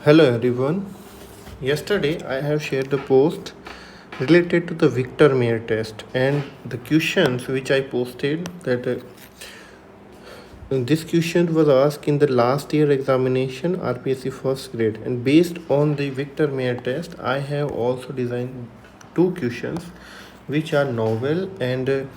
Hello everyone. Yesterday I have shared a post related to the Victor Meyer test and the questions which I posted that this question was asked in the last year examination RPSC first grade, and based on the Victor Meyer test I have also designed two questions which are novel and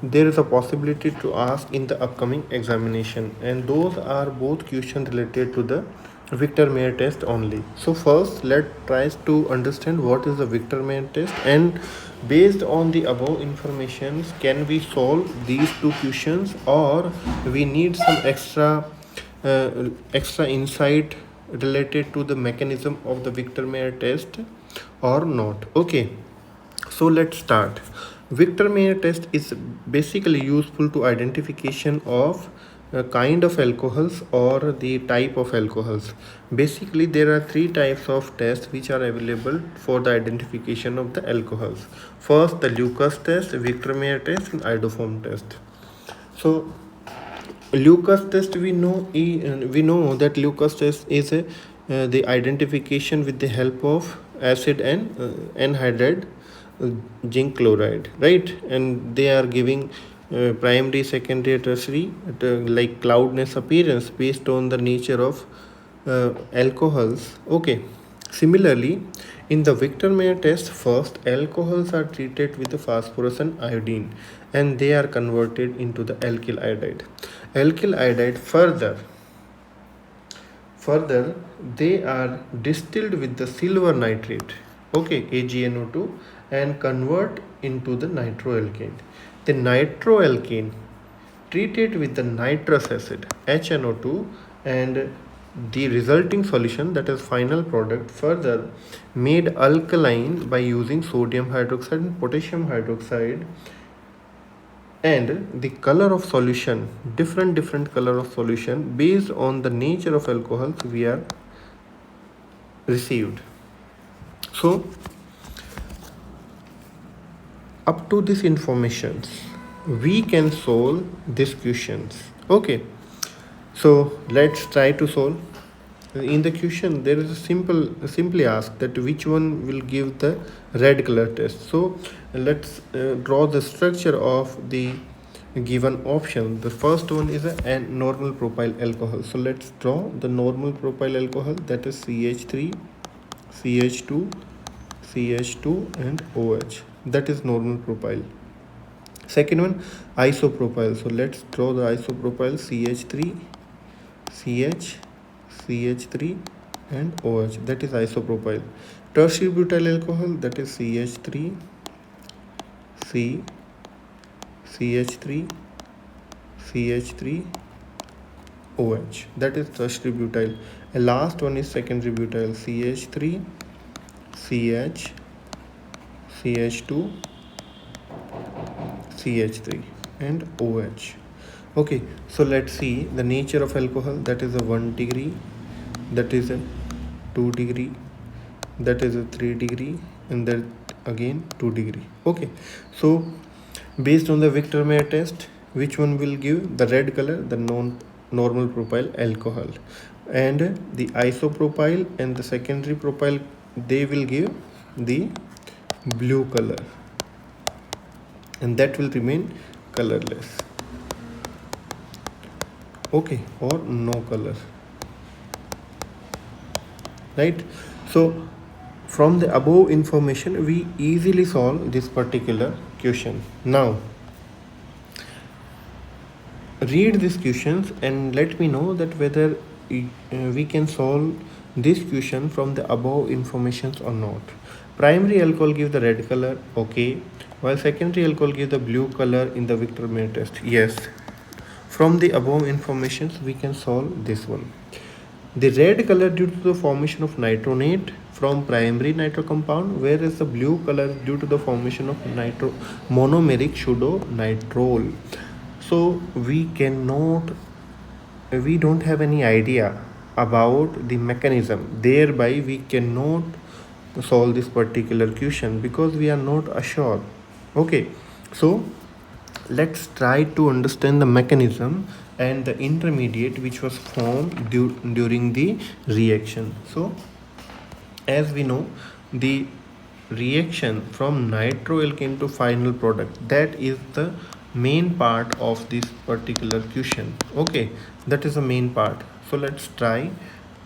there is a possibility to ask in the upcoming examination, and those are both questions related to the Victor Meyer test only. So first let's try to understand what is the Victor Meyer test, and based on the above informations can we solve these two questions or we need some extra insight related to the mechanism of the Victor Meyer test or not. Okay, so let's start. Victor Meyer test is basically useful to identification of a kind of alcohols or the type of alcohols. Basically, there are three types of tests which are available for the identification of the alcohols. First, the Lucas test, Victor Meyer test, and iodoform test. So, Lucas test we know that Lucas test is the identification with the help of acid and anhydride zinc chloride, right? And they are giving primary, secondary, tertiary like cloudness appearance based on the nature of alcohols. Okay. Similarly, in the Victor Meyer test, first alcohols are treated with the phosphorus and iodine, and they are converted into the alkyl iodide. Alkyl iodide further they are distilled with the silver nitrate, okay, AgNO2, and convert into the nitroalkane. The nitroalkane treated with the nitrous acid HNO2, and the resulting solution, that is final product, further made alkaline by using sodium hydroxide and potassium hydroxide, and the color of solution, different color of solution based on the nature of alcohols we are received. So up to this information we can solve these questions. Okay, so let's try to solve. In the question there is a simply ask that which one will give the red color test. So let's draw the structure of the given option. The first one is a normal propyl alcohol. So let's draw the normal propyl alcohol, that is CH3, CH2, CH2 and OH. That is normal propyl. Second one, isopropyl. So let's draw the isopropyl, CH3, CH, CH3 and OH. That is isopropyl. Tertiary butyl alcohol, that is CH3, C, CH3, CH3, OH. That is tertiary butyl. And last one is secondary butyl, CH3, CH, CH2, CH3 and OH. Okay, so let's see the nature of alcohol. That is a 1 degree, that is a 2 degree, that is a 3 degree, and that again 2 degree. Okay, so based on the Victor Meyer test, which one will give the red color? The normal propyl alcohol. And the isopropyl and the secondary propyl, they will give the blue color, and that will remain colorless. Okay, or no color, right? So from the above information we easily solve this particular question. Now read these questions and let me know that whether we can solve this question from the above informations or not. Primary alcohol gives the red color, okay, while secondary alcohol gives the blue color in the Victor Meyer test. Yes, from the above informations we can solve this one. The red color due to the formation of nitronate from primary nitro compound, whereas the blue color due to the formation of monomeric pseudo nitrol. So we don't have any idea about the mechanism, thereby we cannot solve this particular question because we are not assured. Okay, so let's try to understand the mechanism and the intermediate which was formed during the reaction. So as we know, the reaction from nitroalkane to final product, that is the main part of this particular question. Okay, that is the main part. So let's try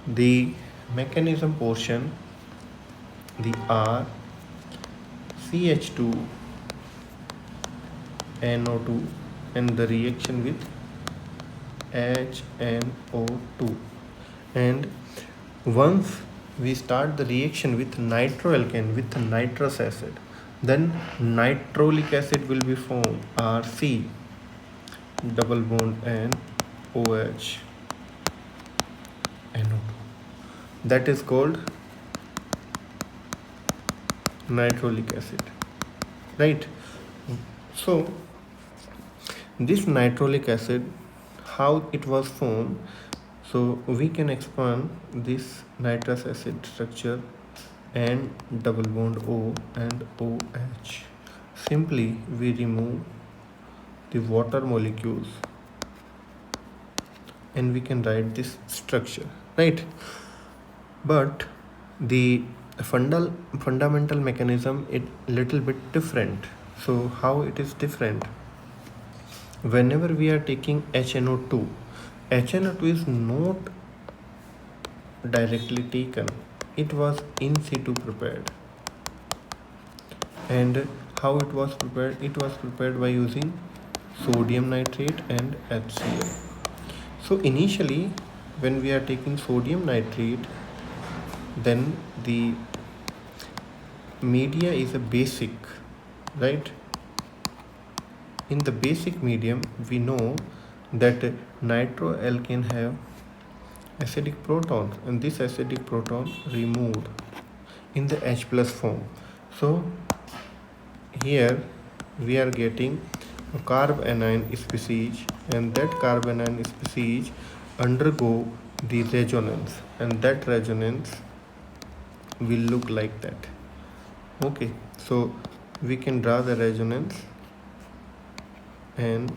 the mechanism portion. The R CH2 NO2 and the reaction with HNO2. And once we start the reaction with nitroalkane with nitrous acid, then nitrolic acid will be formed, RC double bond and OH NO2. That is called nitrolic acid, right? So this nitrolic acid, how it was formed, so we can expand this nitrous acid structure and double bond O and OH. Simply we remove the water molecules and we can write this structure, right? But the fundamental mechanism is little bit different. So how it is different? Whenever we are taking HNO2, HNO2 is not directly taken, it was in situ prepared. And how it was prepared? It was prepared by using sodium nitrate and HCl. So initially when we are taking sodium nitrate, then the media is a basic, right? In the basic medium we know that nitroalkane have acidic proton, and this acidic proton removed in the H plus form. So here we are getting a carbanion species, and that carbanion species undergo the resonance, and that resonance will look like that. Okay, so we can draw the resonance and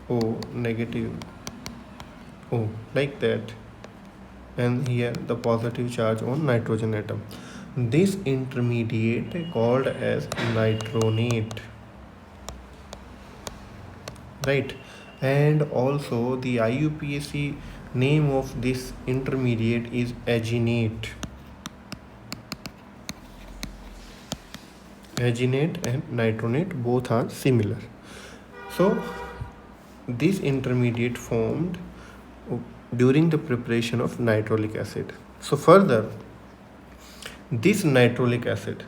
O negative O like that, and here the positive charge on nitrogen atom. This intermediate called as nitronate, right? And also the IUPAC name of this intermediate is aginate. Aginate and nitronate both are similar. So this intermediate formed during the preparation of nitrolic acid. So further, this nitrolic acid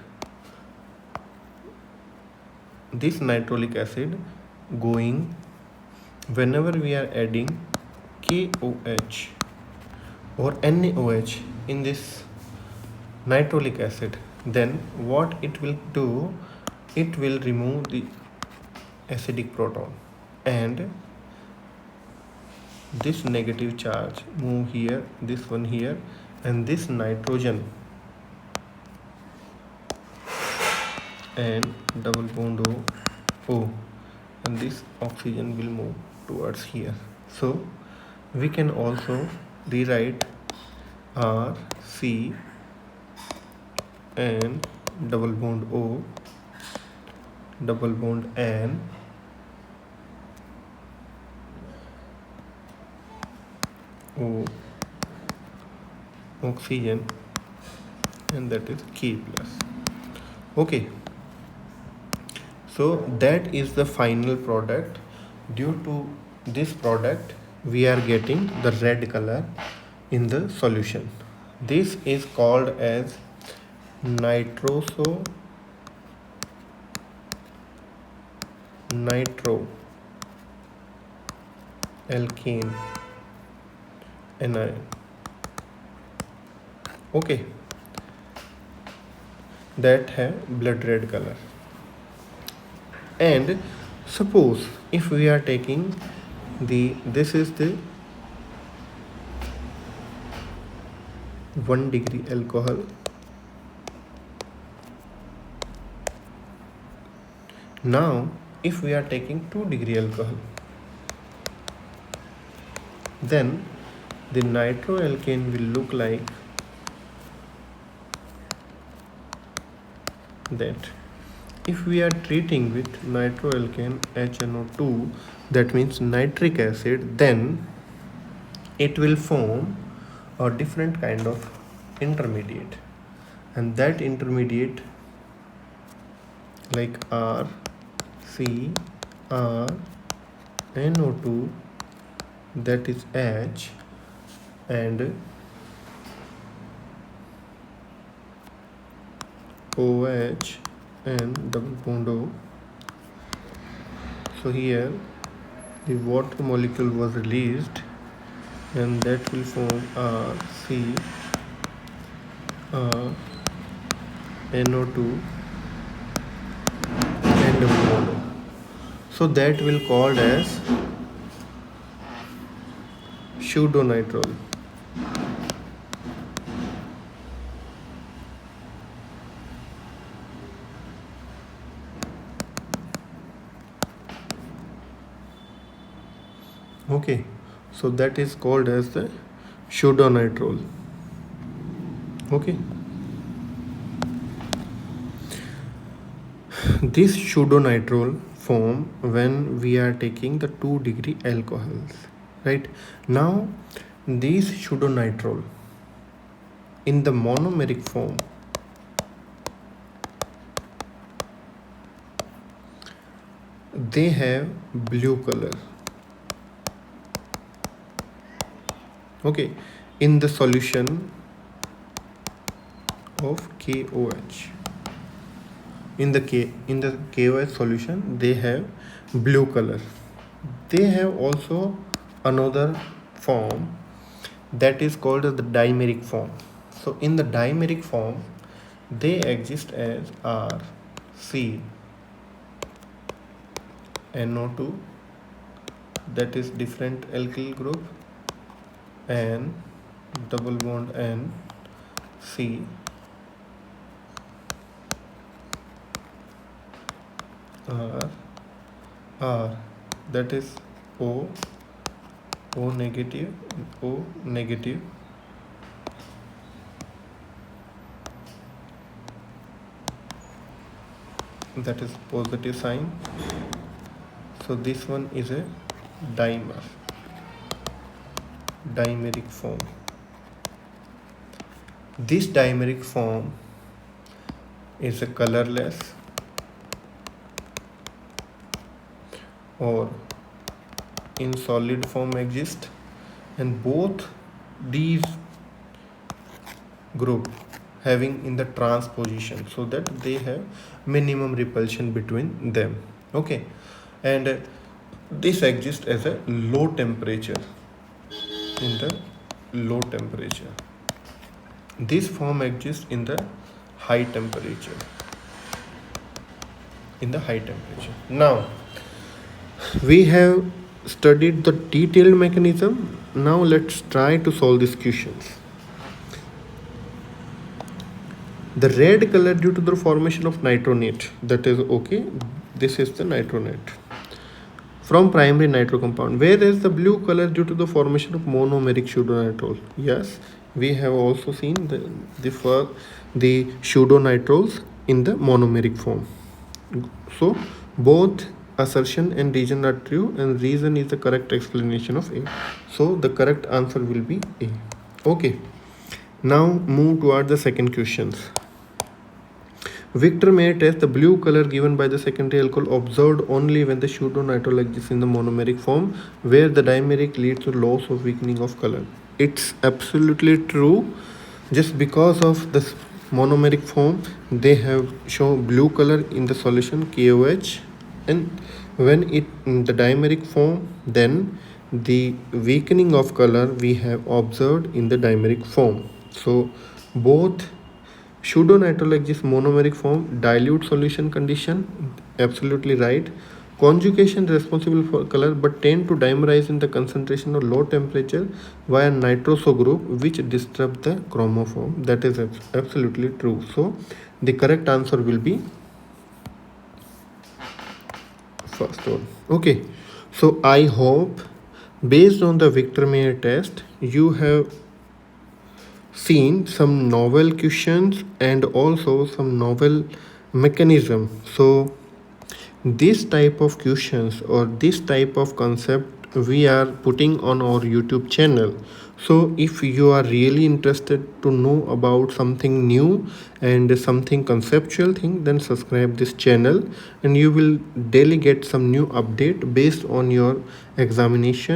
going, whenever we are adding KOH or NaOH in this nitrolic acid, then what it will do, it will remove the acidic proton, and this negative charge move here, this one here, and this nitrogen and double bond O, and this oxygen will move towards here. So we can also rewrite R C and double bond O double bond N O oxygen, and that is K plus. Okay, so that is the final product. Due to this product we are getting the red color in the solution. This is called as nitroalkane anion. Okay, that have blood red color. And suppose if we are taking this is the 1 degree alcohol. Now if we are taking 2 degree alcohol, then the nitroalkane will look like that. If we are treating with nitroalkane HNO2, that means nitric acid, then it will form a different kind of intermediate, and that intermediate like R, C, R, NO2, that is H, and OH and double bond O. So here the water molecule was released, and that will form R, C, R, NO2 and double bond O. So that will called as pseudonitrile. Okay, so that is called as the pseudonitrile. Okay, this pseudonitrile form when we are taking the 2-degree alcohols, right? Now these pseudonitrile in the monomeric form, they have blue color. Okay, in the solution of KOH, in the KOH solution, they have blue color. They have also another form that is called as the dimeric form. So in the dimeric form, they exist as R, C, NO2, that is different alkyl group, and double bond N, C, R, that is O, O negative, O negative, that is positive sign. So this one is a dimer, dimeric form. This dimeric form is a colorless or in solid form exist, and both these group having in the trans position, so that they have minimum repulsion between them. Okay, and this exists as a low temperature. In the low temperature, this form exists in the high temperature. In the high temperature. Now we have studied the detailed mechanism. Now let's try to solve these questions. The red color due to the formation of nitronate, that is okay, this is the nitronate from primary nitro compound, whereas the blue color due to the formation of monomeric pseudonitrile. Yes, we have also seen the pseudonitriles in the monomeric form. So both assertion and reason are true, and reason is the correct explanation of A. So the correct answer will be A. Okay, now move toward the second questions. Victor may test the blue color given by the secondary alcohol observed only when the pseudonitrile exists in the monomeric form, where the dimeric leads to loss of weakening of color. It's absolutely true. Just because of this monomeric form, they have shown blue color in the solution KOH, and when it in the dimeric form, then the weakening of color we have observed in the dimeric form. So both pseudonitrile exists monomeric form, dilute solution condition, absolutely right. Conjugation responsible for color but tend to dimerize in the concentration of low temperature via nitroso group, which disrupt the chromoform. That is absolutely true. So the correct answer will be first one. Okay, so I hope Based on the Victor Meyer test, you have seen some novel questions and also some novel mechanism. So this type of questions or this type of concept we are putting on our YouTube channel. So if you are really interested to know about something new and something conceptual thing, then subscribe this channel and you will daily get some new update based on your examination.